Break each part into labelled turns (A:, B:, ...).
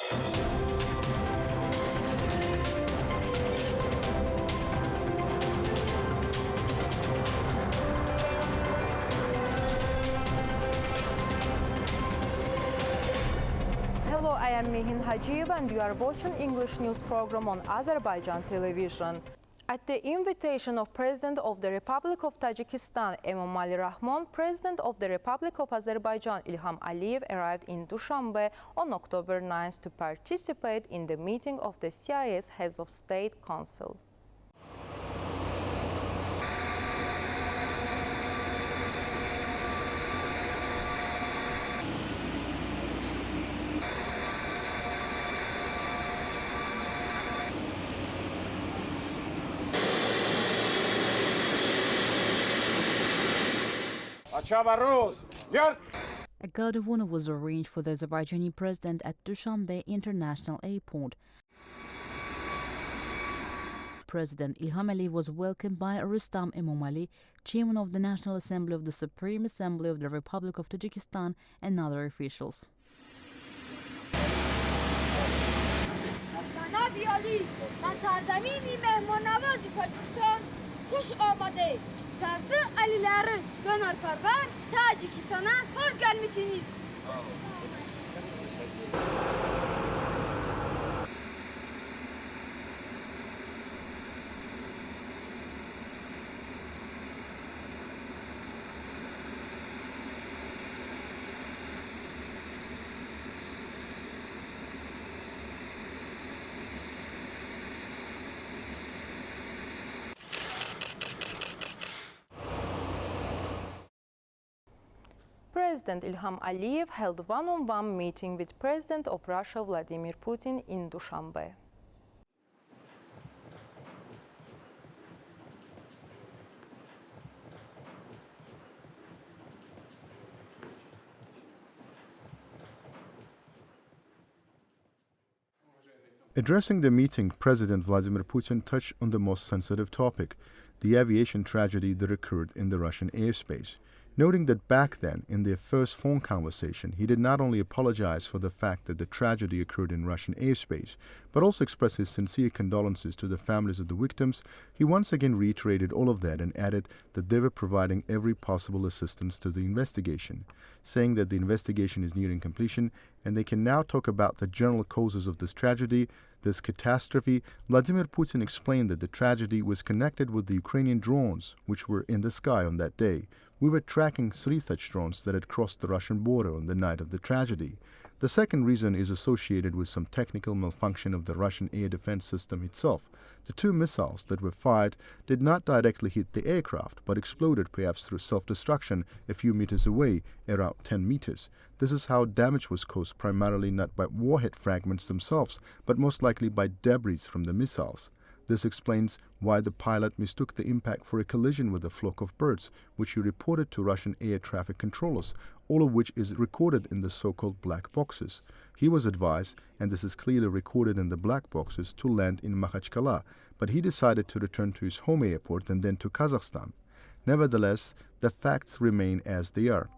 A: Hello, I am Mehin Hajiyev and you are watching English news program on Azərbaycan Televiziya. At the invitation of President of the Republic of Tajikistan, Emomali Rahmon, President of the Republic of Azerbaijan, İlham Aliyev, arrived in Dushanbe on October 9th to participate in the meeting of the CIS Heads of State Council.
B: A guard of honor was arranged for the Azerbaijani president at Dushanbe International Airport. President İlham Aliyev was welcomed by Rustam Emomali, chairman of the National Assembly of the Supreme Assembly of the Republic of Tajikistan, and other officials.
C: Sardı Aliləri dönərpərvər Tacikistana xoş gəlmisiniz.
A: President İlham Aliyev held one-on-one meeting with President of Russia Vladimir Putin in Dushanbe.
D: Addressing the meeting, President Vladimir Putin touched on the most sensitive topic, the aviation tragedy that occurred in the Russian airspace, noting that back then, in their first phone conversation, he did not only apologize for the fact that the tragedy occurred in Russian airspace, but also expressed his sincere condolences to the families of the victims. He once again reiterated all of that and added that they were providing every possible assistance to the investigation, saying that the investigation is nearing completion and they can now talk about the general causes of this tragedy, this catastrophe. Vladimir Putin explained that the tragedy was connected with the Ukrainian drones, which were in the sky on that day. We were tracking 3 such drones that had crossed the Russian border on the night of the tragedy. The second reason is associated with some technical malfunction of the Russian air defense system itself. The 2 missiles that were fired did not directly hit the aircraft, but exploded perhaps through self-destruction a few meters away, around 10 meters. This is how damage was caused, primarily not by warhead fragments themselves, but most likely by debris from the missiles. This explains why the pilot mistook the impact for a collision with a flock of birds, which he reported to Russian air traffic controllers, all of which is recorded in the so-called black boxes. He was advised, and this is clearly recorded in the black boxes, to land in Makhachkala, but he decided to return to his home airport and then to Kazakhstan. Nevertheless, the facts remain as they are.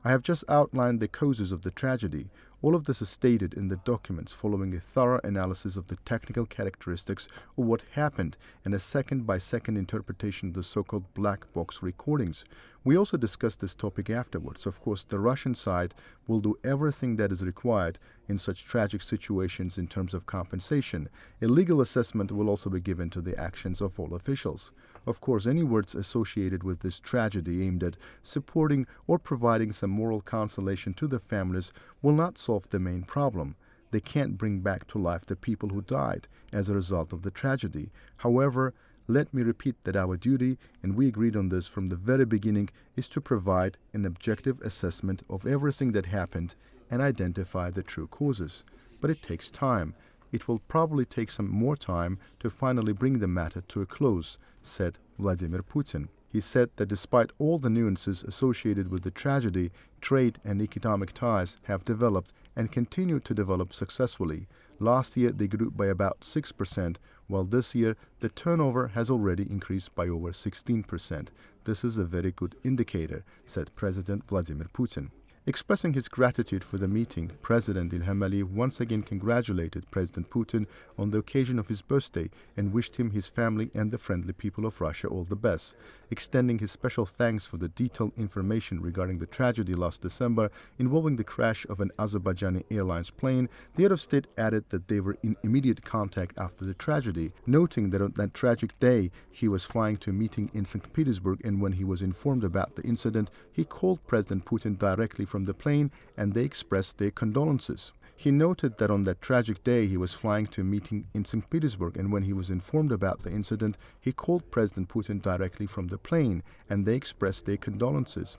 D: I have just outlined the causes of the tragedy. All of this is stated in the documents following a thorough analysis of the technical characteristics of what happened and a second-by-second interpretation of the so-called black box recordings. We also discussed this topic afterwards. Of course, the Russian side will do everything that is required in such tragic situations in terms of compensation. A legal assessment will also be given to the actions of all officials. Of course, any words associated with this tragedy aimed at supporting or providing some moral consolation to the families will not solve the main problem. They can't bring back to life the people who died as a result of the tragedy. However, let me repeat that our duty, and we agreed on this from the very beginning, is to provide an objective assessment of everything that happened and identify the true causes. But it takes time. It will probably take some more time to finally bring the matter to a close, said Vladimir Putin. He said that despite all the nuances associated with the tragedy, trade and economic ties have developed and continue to develop successfully. Last year they grew by about 6%, while this year the turnover has already increased by over 16%. This is a very good indicator, said President Vladimir Putin. Expressing his gratitude for the meeting, President İlham Əliyev once again congratulated President Putin on the occasion of his birthday and wished him, his family, and the friendly people of Russia all the best, extending his special thanks for the detailed information regarding the tragedy last December involving the crash of an Azerbaijani Airlines plane. The head of state added that they were in immediate contact after the tragedy, noting that on that tragic day he was flying to a meeting in St. Petersburg, and when he was informed about the incident, he called President Putin directly from the plane and they expressed their condolences. He noted that on that tragic day he was flying to a meeting in St. Petersburg, and when he was informed about the incident, he called President Putin directly from the plane and they expressed their condolences.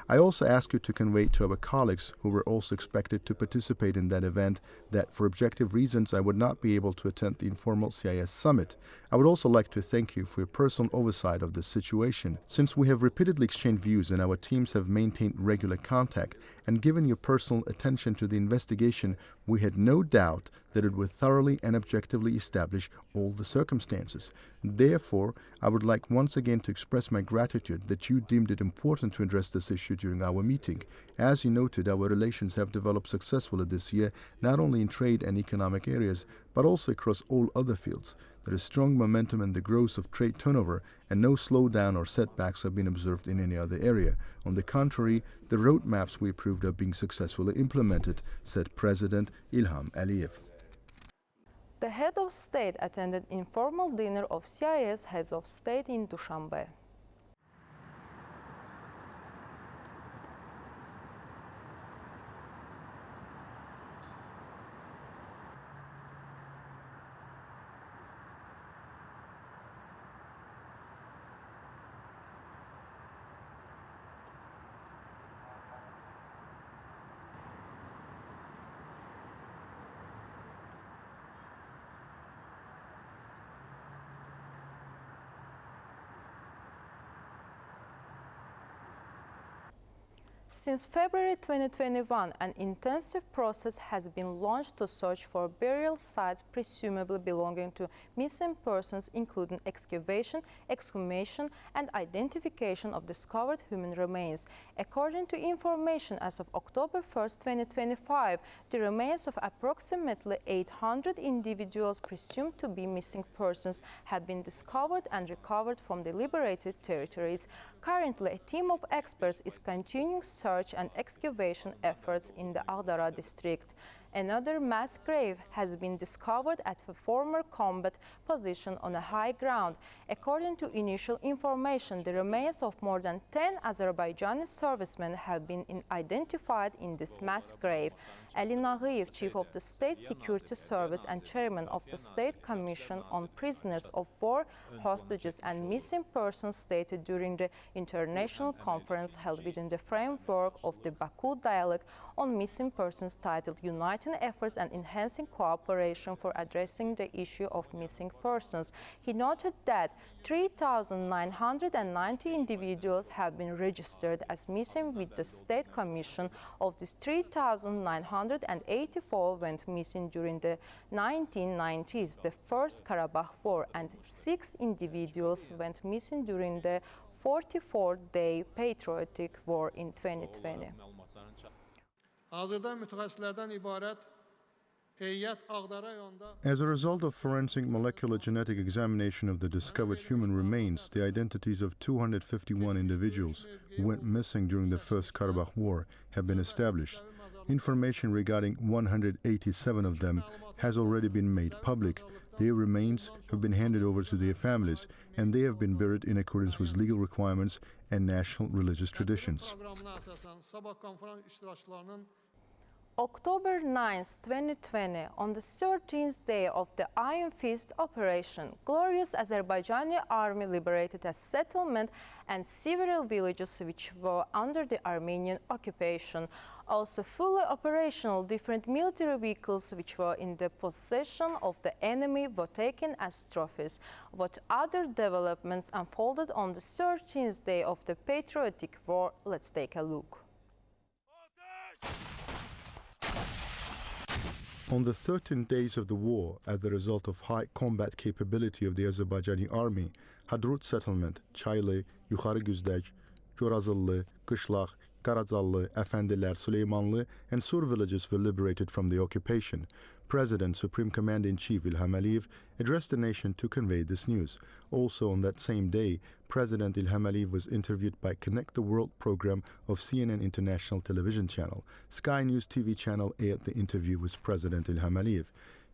D: I also ask you to convey to our colleagues who were also expected to participate in that event that for objective reasons I would not be able to attend the informal CIS summit. I would also like to thank you for your personal oversight of this situation. Since we have repeatedly exchanged views and our teams have maintained regular contact and given your personal attention to the investigation, we had no doubt that it would thoroughly and objectively establish all the circumstances. Therefore, I would like once again to express my gratitude that you deemed it important to address this issue during our meeting. As you noted, our relations have developed successfully this year, not only in trade and economic areas, but also across all other fields. There is strong momentum in the growth of trade turnover, and no slowdown or setbacks have been observed in any other area. On the contrary, the roadmaps we approved are being successfully implemented, said President İlham Əliyev.
A: The head of state attended informal dinner of CIS heads of state in Dushanbe. Since February 2021, an intensive process has been launched to search for burial sites presumably belonging to missing persons, including excavation, exhumation, and identification of discovered human remains. According to information as of October 1, 2025, the remains of approximately 800 individuals presumed to be missing persons have been discovered and recovered from the liberated territories. Currently, a team of experts is continuing search and excavation efforts in the Ağdərə district. Another mass grave has been discovered at a former combat position on a high ground. According to initial information, the remains of more than 10 Azerbaijani servicemen have been identified in this mass grave. Ali Nağıyev, Chief of the State Security Service and Chairman of the State Commission on Prisoners of War, Hostages and Missing Persons, stated during the international conference held within the framework of the Baku Dialogue on Missing Persons titled Uniting Efforts and Enhancing Cooperation for Addressing the Issue of Missing Persons. He noted that 3,990 individuals have been registered as missing with the State Commission. Of these, 3,984 went missing during the 1990s, the First Karabakh War, and 6 individuals went missing during the 44-day Patriotic War in 2020.
E: Hazırda mütəxəssislərdən ibarət heyət Ağdərə rayonunda.
D: As a result of forensic molecular genetic examination of the discovered human remains, the identities of 251 individuals who went missing during the First Karabakh War have been established. Information regarding 187 of them has already been made public. Their remains have been handed over to their families, and they have been buried in accordance with legal requirements and national religious traditions.
A: October 9, 2020, on the 13th day of the Iron Fist operation, glorious Azerbaijani army liberated a settlement and several villages which were under the Armenian occupation. Also fully operational, different military vehicles which were in the possession of the enemy were taken as trophies. What other developments unfolded on the 13th day of the Patriotic War? Let's take a look.
D: On the 13 days of the war, as the result of high combat capability of the Azerbaijani army, Hadrut settlement, Çaylı, Yuxarı Güzdək, Gorazıllı, Qışlaq, Qaracallı, Əfəndilər, Süleymanlı, and Sur villages were liberated from the occupation. President, Supreme Commander-in-Chief İlham addressed the nation to convey this news. Also on that same day, President İlham was interviewed by Connect the World program of CNN International Television Channel. Sky News TV channel aired the interview with President İlham.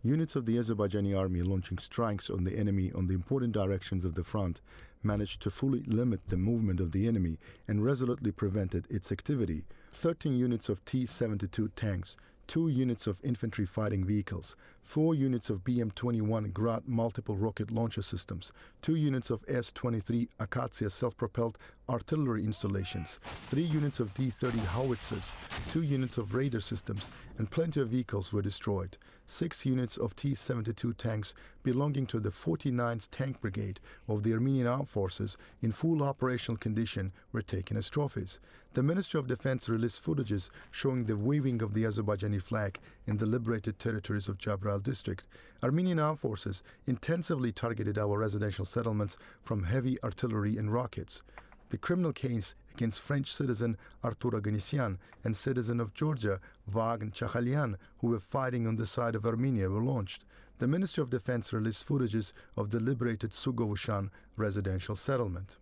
D: Units of the Azerbaijani army launching strikes on the enemy on the important directions of the front managed to fully limit the movement of the enemy and resolutely prevented its activity. 13 units of T-72 tanks, 2 units of infantry fighting vehicles, 4 units of BM-21 Grad multiple rocket launcher systems, 2 units of S-23 Akatsiya self-propelled artillery installations, 3 units of D-30 howitzers, 2 units of radar systems, and plenty of vehicles were destroyed. 6 units of T-72 tanks belonging to the 49th Tank Brigade of the Armenian Armed Forces in full operational condition were taken as trophies. The Ministry of Defense released footages showing the waving of the Azerbaijani flag in the liberated territories of Jabral district. Armenian Armed Forces intensively targeted our residential settlements from heavy artillery and rockets. The criminal case against French citizen Artur Aganesian and citizen of Georgia Vagn Chakhalyan, who were fighting on the side of Armenia, were launched. The Ministry of Defense released footages of the liberated Sugovushan residential settlement.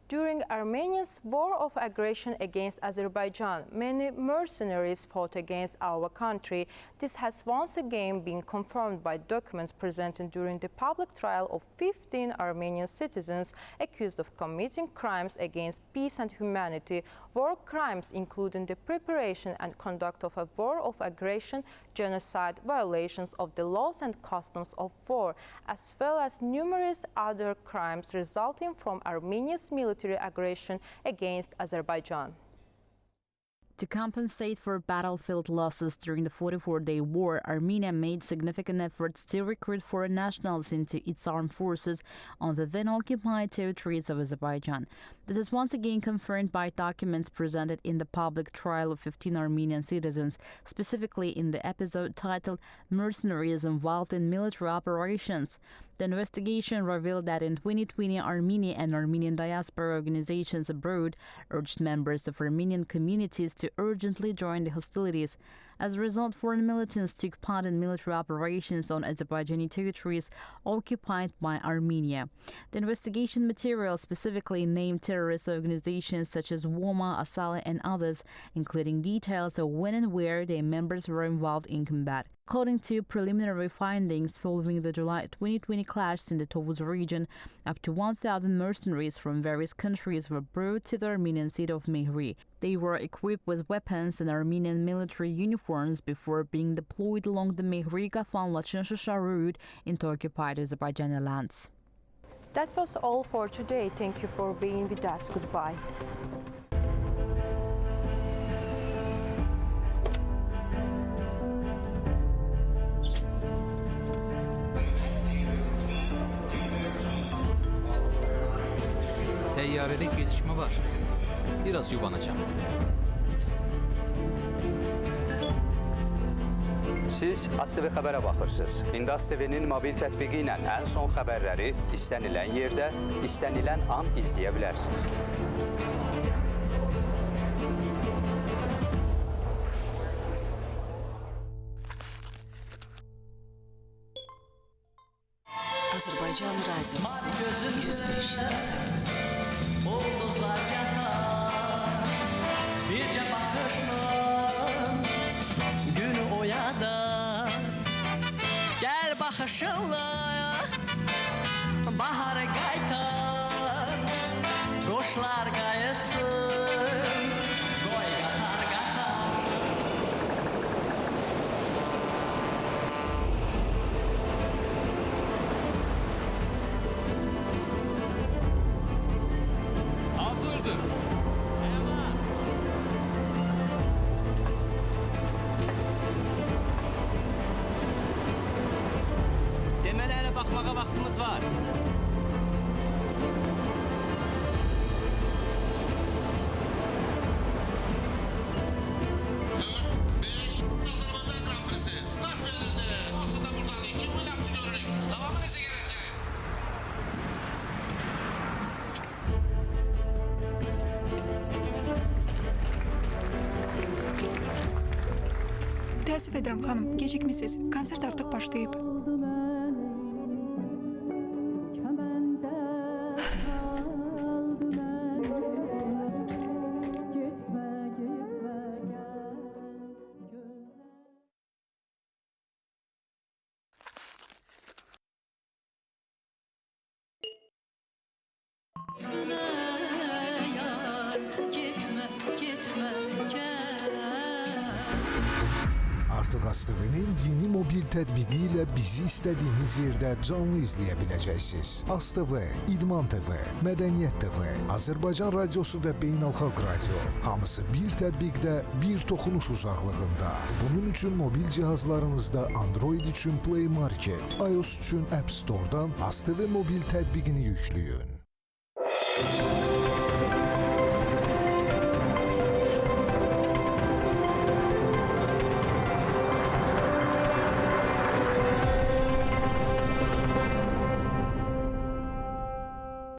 A: During Armenia's war of aggression against Azerbaijan, many mercenaries fought against our country. This has once again been confirmed by documents presented during the public trial of 15 Armenian citizens accused of committing crimes against peace and humanity, war crimes including the preparation and conduct of a war of aggression, genocide, violations of the laws and customs of war, as well as numerous other crimes resulting from Armenia's military aggression against Azerbaijan.
B: To compensate for battlefield losses during the 44-day war, Armenia made significant efforts to recruit foreign nationals into its armed forces on the then-occupied territories of Azerbaijan. This is once again confirmed by documents presented in the public trial of 15 Armenian citizens, specifically in the episode titled "Mercenaries Involved in Military Operations." The investigation revealed that in 2020, Armenia and Armenian diaspora organizations abroad urged members of Armenian communities to urgently join the hostilities. As a result, foreign militants took part in military operations on Azerbaijani territories occupied by Armenia. The investigation material specifically named terrorist organizations such as WOMA, Asale, and others, including details of when and where their members were involved in combat. According to preliminary findings following the July 2020 clash in the Tovuz region, up to 1,000 mercenaries from various countries were brought to the Armenian city of Mehri. They were equipped with weapons and Armenian military uniforms before being deployed along the Mehri-Gafan-Lachin-Shusha route into occupied Azerbaijani lands.
A: That was all for today. Thank you for being with us. Goodbye.
F: Təyyarədə gecikmə var. Biraz yubanacağım.
G: Siz AzTV xəbərə baxırsınız. İndi AzTV-nin mobil tətbiqi ilə ən son xəbərləri istənilən yerdə, istənilən an izləyə bilərsiniz.
H: Azərbaycan Radyosu 105 FM.
I: Ulduzlar yatar, bircə baxışla günü oyadar. Gəl baxışınla baharı qaytar, quşlar qayıtsın, qoy qatar.
F: Hazırdır.
I: Deməli hələ baxmağa vaxtımız var.
J: Azərbaycan Qranprisi start verildi. Aslında buradan 2 Williams'ı görürük. Davamı necə gələcək?
K: Təəssüf edirəm xanım, gecikmisiniz. Konsert artıq başlayıb.
L: Artıq AzTV-nin yeni mobil tətbiqi ilə bizi istədiyiniz yerdə canlı izləyə biləcəksiniz. AzTV, İdman TV, Mədəniyyət TV, Azərbaycan Radiosu və Beynəlxalq Radio. Hamısı bir tətbiqdə, bir toxunuş uzaqlığında. Bunun üçün mobil cihazlarınızda Android üçün Play Market, iOS üçün App Store-dan AzTV mobil tətbiqini yükləyin.